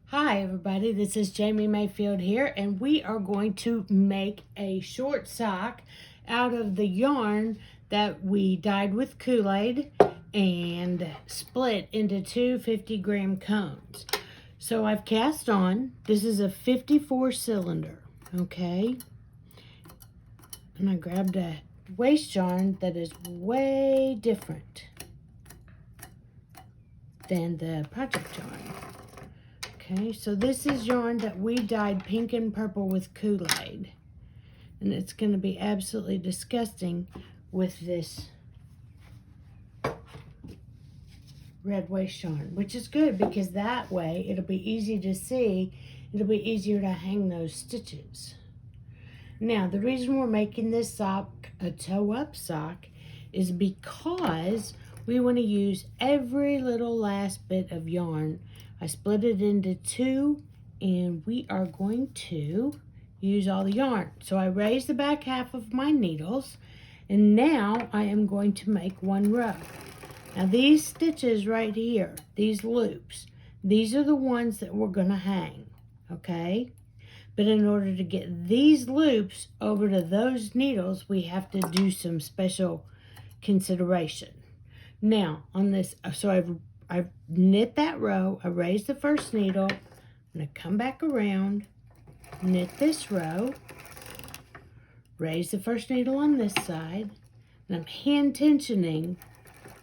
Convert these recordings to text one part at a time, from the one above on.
Hi everybody, this is Jamie Mayfield here, and we are going to make a short sock out of the yarn that we dyed with Kool-Aid and split into two 50-gram cones. So I've cast on, this is a 54 cylinder, okay? And I grabbed a waste yarn that is way different than the project yarn. Okay, so this is yarn that we dyed pink and purple with Kool-Aid. And it's going to be absolutely disgusting with this red waste yarn, which is good because that way it'll be easy to see. It'll be easier to hang those stitches. Now, the reason we're making this sock a toe-up sock is because we want to use every little last bit of yarn. I split it into two, and we are going to use all the yarn. So I raised the back half of my needles, and now I am going to make one row. Now these stitches right here, these loops, these are the ones that we're going to hang, okay? But in order to get these loops over to those needles, we have to do some special consideration. Now, on this, so I've knit that row. I raised the first needle. I'm going to come back around, knit this row, raise the first needle on this side, and I'm hand tensioning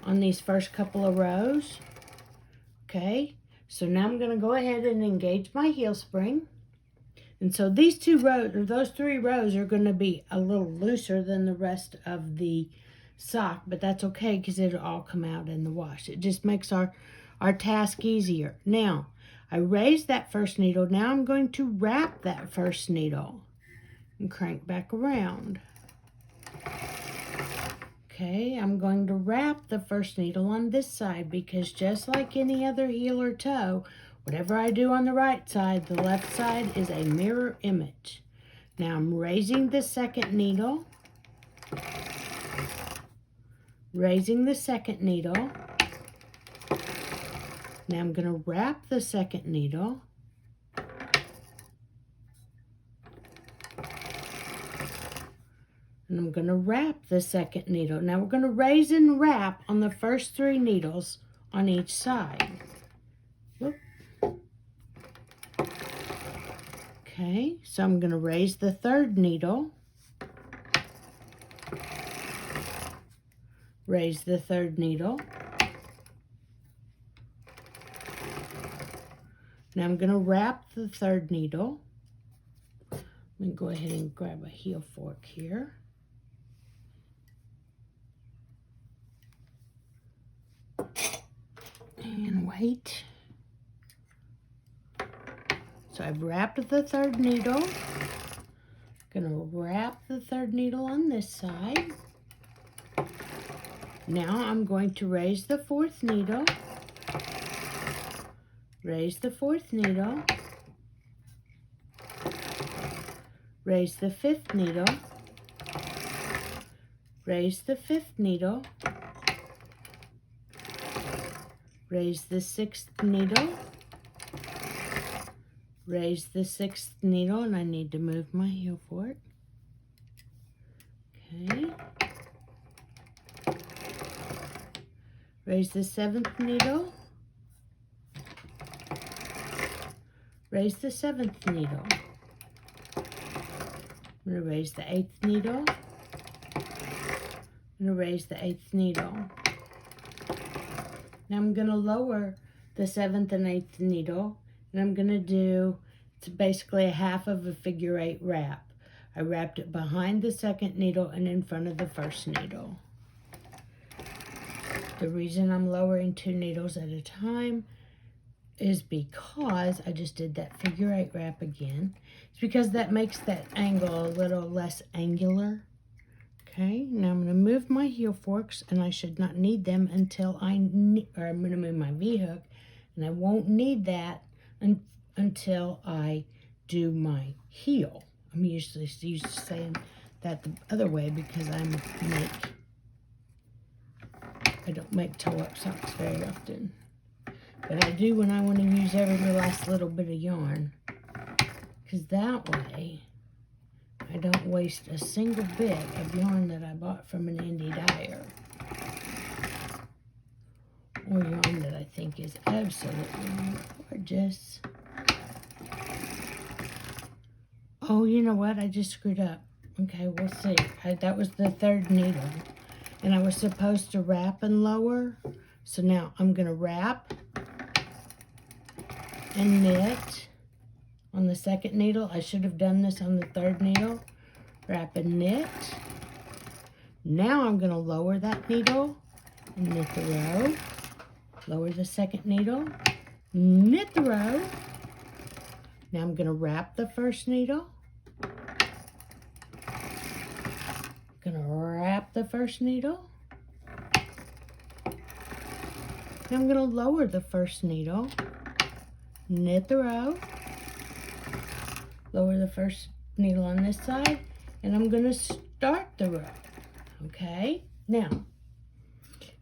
on these first couple of rows. Okay, so now I'm going to go ahead and engage my heel spring. And so these two rows, or those three rows, are going to be a little looser than the rest of the sock, but that's okay because it'll all come out in the wash. It just makes our task easier. Now, I raised that first needle. Now I'm going to wrap that first needle and crank back around. Okay, I'm going to wrap the first needle on this side because just like any other heel or toe, whatever I do on the right side, the left side is a mirror image. Now I'm raising the second needle, raising the second needle. Now I'm going to wrap the second needle. And I'm going to wrap the second needle. Now we're going to raise and wrap on the first three needles on each side. Whoop. Okay, so I'm going to raise the third needle. Raise the third needle. Now I'm going to wrap the third needle. Let me go ahead and grab a heel fork here. And wait. So I've wrapped the third needle. Going to wrap the third needle on this side. Now I'm going to raise the fourth needle. Raise the fourth needle. Raise the fifth needle. Raise the fifth needle. Raise the sixth needle. Raise the sixth needle, and I need to move my heel fork. Okay. Raise the seventh needle. Raise the seventh needle. I'm going to raise the eighth needle. I'm going to raise the eighth needle. Now I'm going to lower the seventh and eighth needle, and I'm going to do, it's basically a half of a figure 8 wrap. I wrapped it behind the second needle and in front of the first needle. The reason I'm lowering 2 needles at a time is because I just did that figure 8 wrap again. It's because that makes that angle a little less angular. Okay, now I'm going to move my heel forks, and I should not need them until I'm going to move my V-hook, and I won't need that until I do my heel. I'm usually used to saying that the other way because I don't make toe-up socks very often. But I do when I want to use every last little bit of yarn. Because that way, I don't waste a single bit of yarn that I bought from an indie dyer. Or yarn that I think is absolutely gorgeous. Oh, you know what? I just screwed up. Okay, we'll see. That was the third needle. And I was supposed to wrap and lower. So now I'm going to wrap and knit on the second needle. I should have done this on the third needle. Wrap and knit. Now I'm going to lower that needle and knit the row. Lower the second needle, knit the row. Now I'm going to wrap the first needle. Going to wrap the first needle. Now I'm going to lower the first needle, knit the row, lower the first needle on this side, and I'm going to start the row. Okay? Now,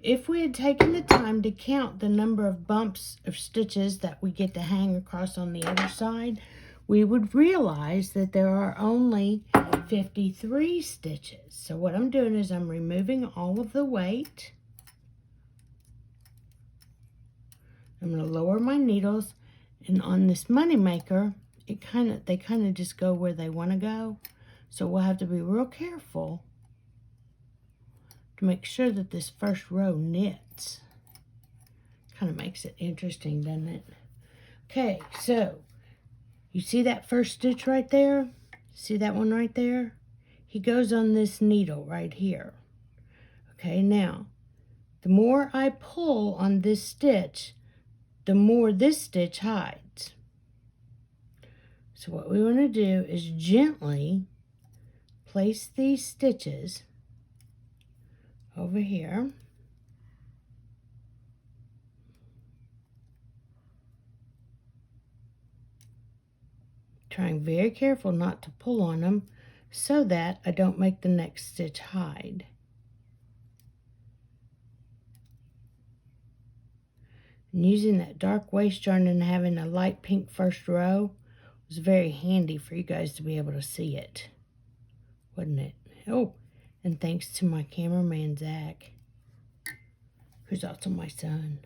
if we had taken the time to count the number of bumps of stitches that we get to hang across on the other side, we would realize that there are only 53 stitches. So what I'm doing is I'm removing all of the weight. I'm going to lower my needles, and on this money maker, they kind of just go where they want to go. So we'll have to be real careful to make sure that this first row knits. Kind of makes it interesting, doesn't it? Okay, so you see that first stitch right there? See that one right there? He goes on this needle right here. Okay, now, the more I pull on this stitch, the more this stitch hides. So what we want to do is gently place these stitches over here. Trying very careful not to pull on them so that I don't make the next stitch hide. And using that dark waste yarn and having a light pink first row was very handy for you guys to be able to see it, wasn't it? Oh, and thanks to my cameraman, Zach, who's also my son.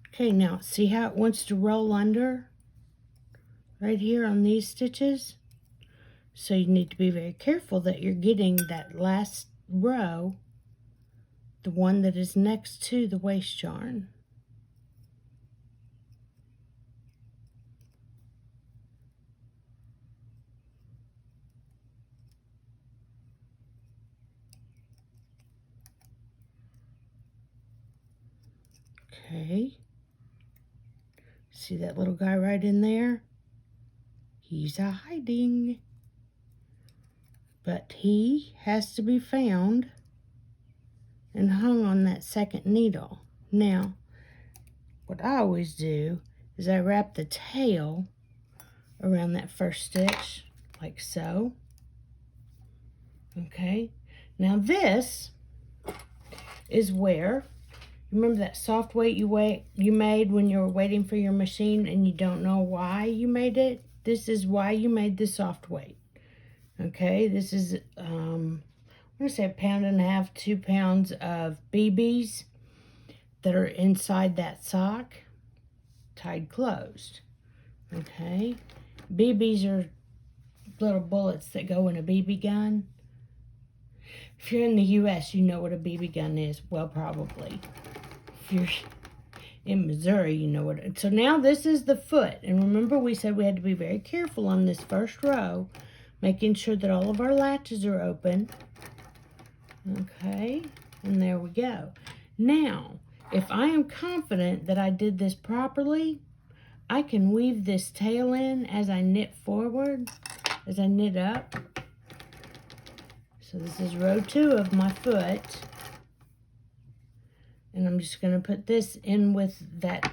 Okay, now see how it wants to roll under? Right here on these stitches. So you need to be very careful that you're getting that last row, the one that is next to the waste yarn. Okay. See that little guy right in there? He's a hiding. But he has to be found and hung on that second needle. Now, what I always do is I wrap the tail around that first stitch, like so. Okay, now this is where, remember that soft weight you made when you were waiting for your machine and you don't know why you made it? This is why you made the soft weight. Okay, this is, I'm going to say 1.5 pounds, 2 pounds of BBs that are inside that sock, tied closed. Okay, BBs are little bullets that go in a BB gun. If you're in the U.S., you know what a BB gun is. Well, probably. If you're in Missouri, you know what. So now this is the foot. And remember we said we had to be very careful on this first row, making sure that all of our latches are open. Okay, and there we go. Now, if I am confident that I did this properly, I can weave this tail in as I knit forward, as I knit up. So this is row 2 of my foot. And I'm just going to put this in with that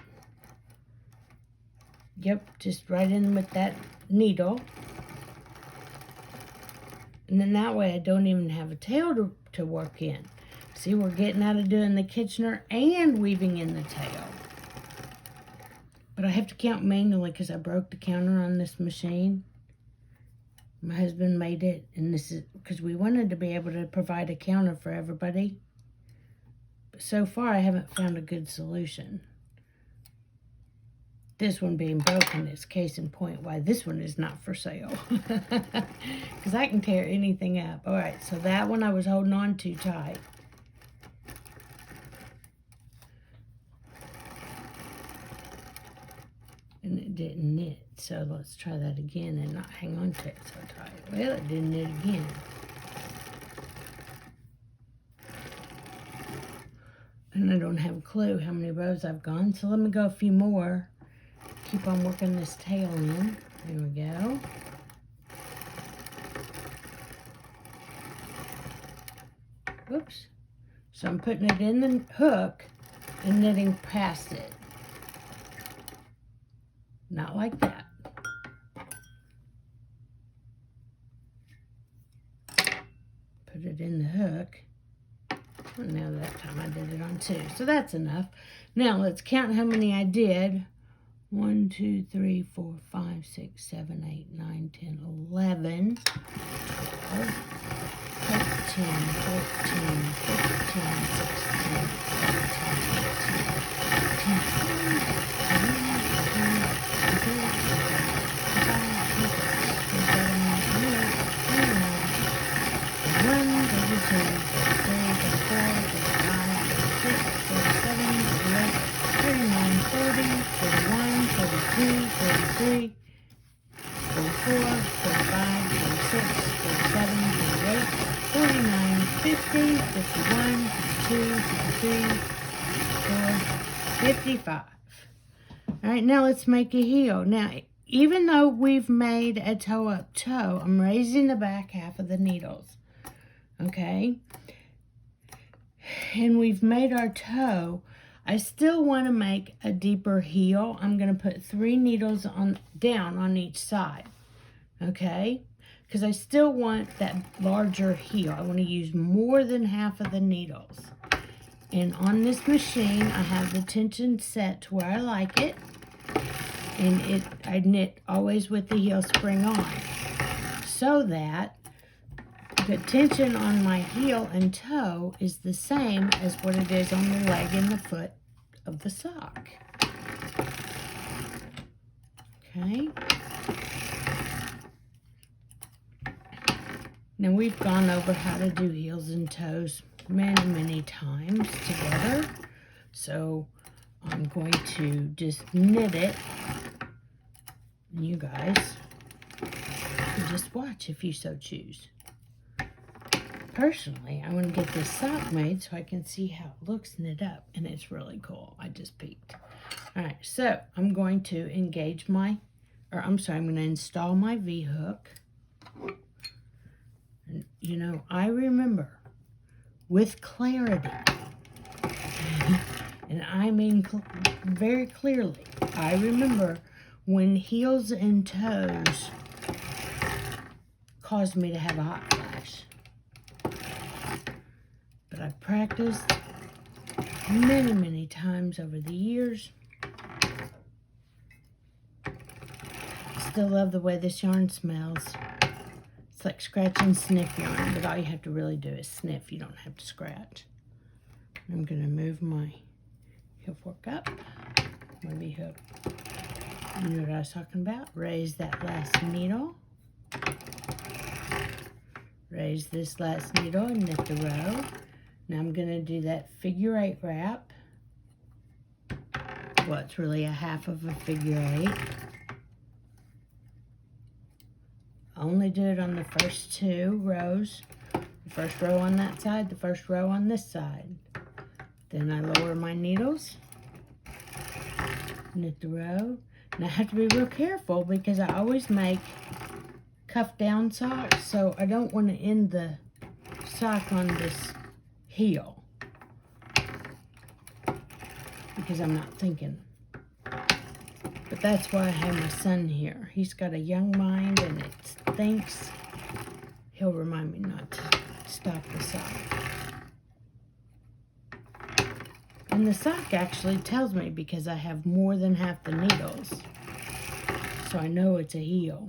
Yep, just right in with that needle. And then that way I don't even have a tail to work in. See, we're getting out of doing the Kitchener and weaving in the tail. But I have to count manually because I broke the counter on this machine. My husband made it, and this is because we wanted to be able to provide a counter for everybody. But so far, I haven't found a good solution. This one being broken is case in point why this one is not for sale. Because I can tear anything up. All right, so that one I was holding on too tight. And it didn't knit. So let's try that again and not hang on to it so tight. Well, it didn't knit again. And I don't have a clue how many rows I've gone. So let me go a few more. Keep on working this tail in. There we go. Whoops. So I'm putting it in the hook and knitting past it. Not like that. Put it in the hook. And now that time I did it on 2. So that's enough. Now let's count how many I did. 1, 2, 3, 4, 5, 6, 7, 8, 9, 10, 11, 12, 13, 14, 15, 16, 33, 44, 45, 46, 47, 48, 49, 50, 51, 52, 53, 54, 55. All right, now let's make a heel. Now, even though we've made a toe-up toe, I'm raising the back half of the needles, okay? And we've made our toe. I still want to make a deeper heel. I'm going to put 3 needles down on each side, okay? Because I still want that larger heel. I want to use more than half of the needles. And on this machine, I have the tension set to where I like it. And I knit always with the heel spring on. So that the tension on my heel and toe is the same as what it is on the leg and the foot of the sock. Okay. Now we've gone over how to do heels and toes many, many times together. So I'm going to just knit it. And you guys can just watch if you so choose. Personally, I want to get this sock made so I can see how it looks knit up. And it's really cool. I just peeked. Alright, so I'm going to engage I'm going to install my V-hook. And, you know, I remember with clarity, and I mean very clearly, I remember when heels and toes caused me to have a hot flash. But I've practiced many, many times over the years. I still love the way this yarn smells. It's like scratch and sniff yarn, but all you have to really do is sniff. You don't have to scratch. I'm going to move my heel fork up. My V-hook. You know what I was talking about? Raise that last needle. Raise this last needle and knit the row. Now I'm going to do that figure 8 wrap. Well, it's really a half of a figure 8. I only do it on the first 2 rows. The first row on that side, the first row on this side. Then I lower my needles, knit the row. And I have to be real careful because I always make cuff down socks, so I don't want to end the sock on this heel because I'm not thinking. But that's why I have my son here. He's got a young mind and it thinks he'll remind me not to stop the sock. And the sock actually tells me because I have more than half the needles. So I know it's a heel.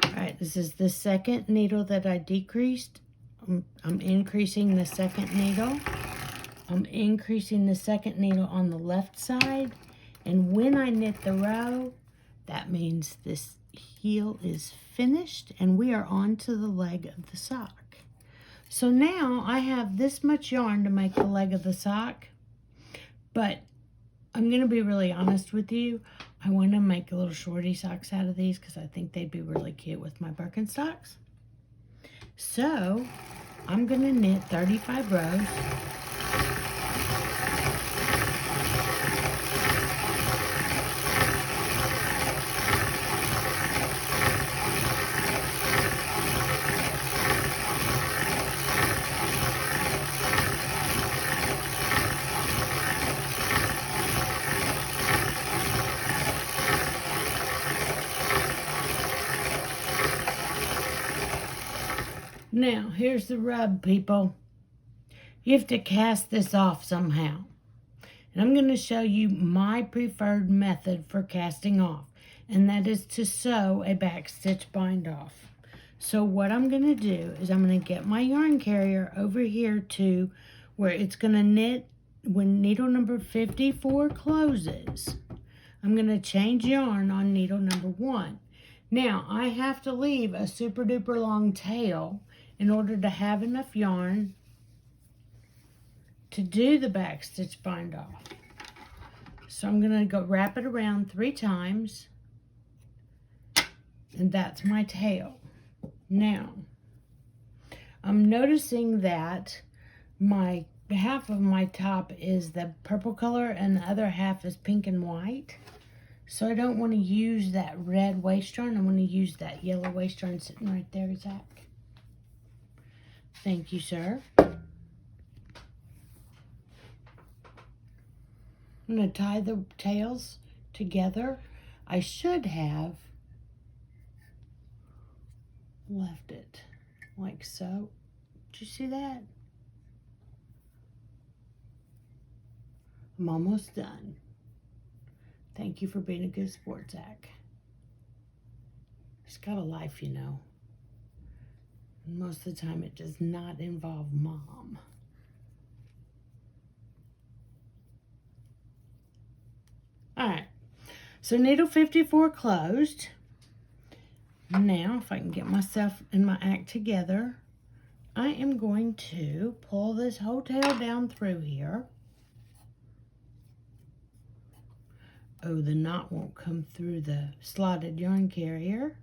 Alright, this is the second needle that I decreased. I'm increasing the second needle. I'm increasing the second needle on the left side. And when I knit the row, that means this heel is finished and we are on to the leg of the sock. So now I have this much yarn to make the leg of the sock, but I'm going to be really honest with you. I want to make little shorty socks out of these because I think they'd be really cute with my Birkenstocks. So I'm going to knit 35 rows. Now, here's the rub, people. You have to cast this off somehow. And I'm going to show you my preferred method for casting off. And that is to sew a backstitch bind off. So what I'm going to do is I'm going to get my yarn carrier over here to where it's going to knit when needle number 54 closes. I'm going to change yarn on needle number 1. Now, I have to leave a super duper long tail in order to have enough yarn to do the backstitch bind off. So I'm going to go wrap it around 3 times, and that's my tail. Now, I'm noticing that my half of my top is the purple color and the other half is pink and white. So I don't want to use that red waist yarn. I want to use that yellow waist yarn sitting right there, Zach. Thank you, sir. I'm going to tie the tails together. I should have left it like so. Did you see that? I'm almost done. Thank you for being a good sport, Zach. He's got a life, you know. And most of the time it does not involve Mom. Alright, so needle 54 closed. Now, if I can get myself and my act together, I am going to pull this whole tail down through here. Oh, the knot won't come through the slotted yarn carrier.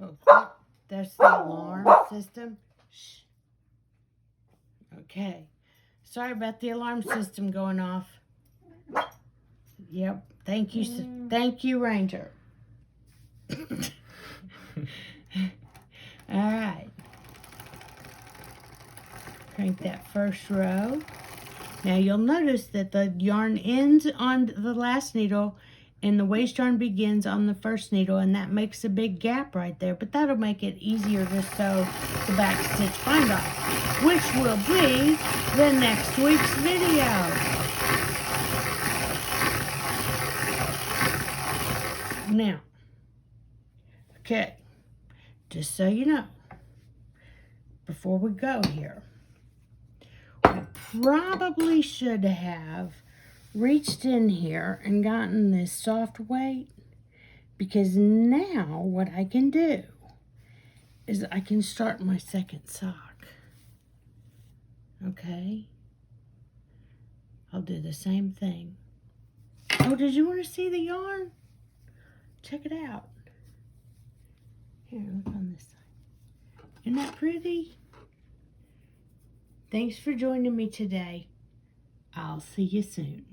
Oh, there's the alarm system. Shh. Okay. Sorry about the alarm system going off. Yep. Thank you. Thank you, Ranger. All right. Crank that first row. Now you'll notice that the yarn ends on the last needle and the waist yarn begins on the first needle, and that makes a big gap right there, but that'll make it easier to sew the back stitch bind off, which will be the next week's video. Now, okay, just so you know, before we go here, we probably should have reached in here and gotten this soft weight, because now what I can do is I can start my second sock. Okay, I'll do the same thing. Oh, did you want to see the yarn? Check it out. Here, look on this side. Isn't that pretty? Thanks for joining me today. I'll see you soon.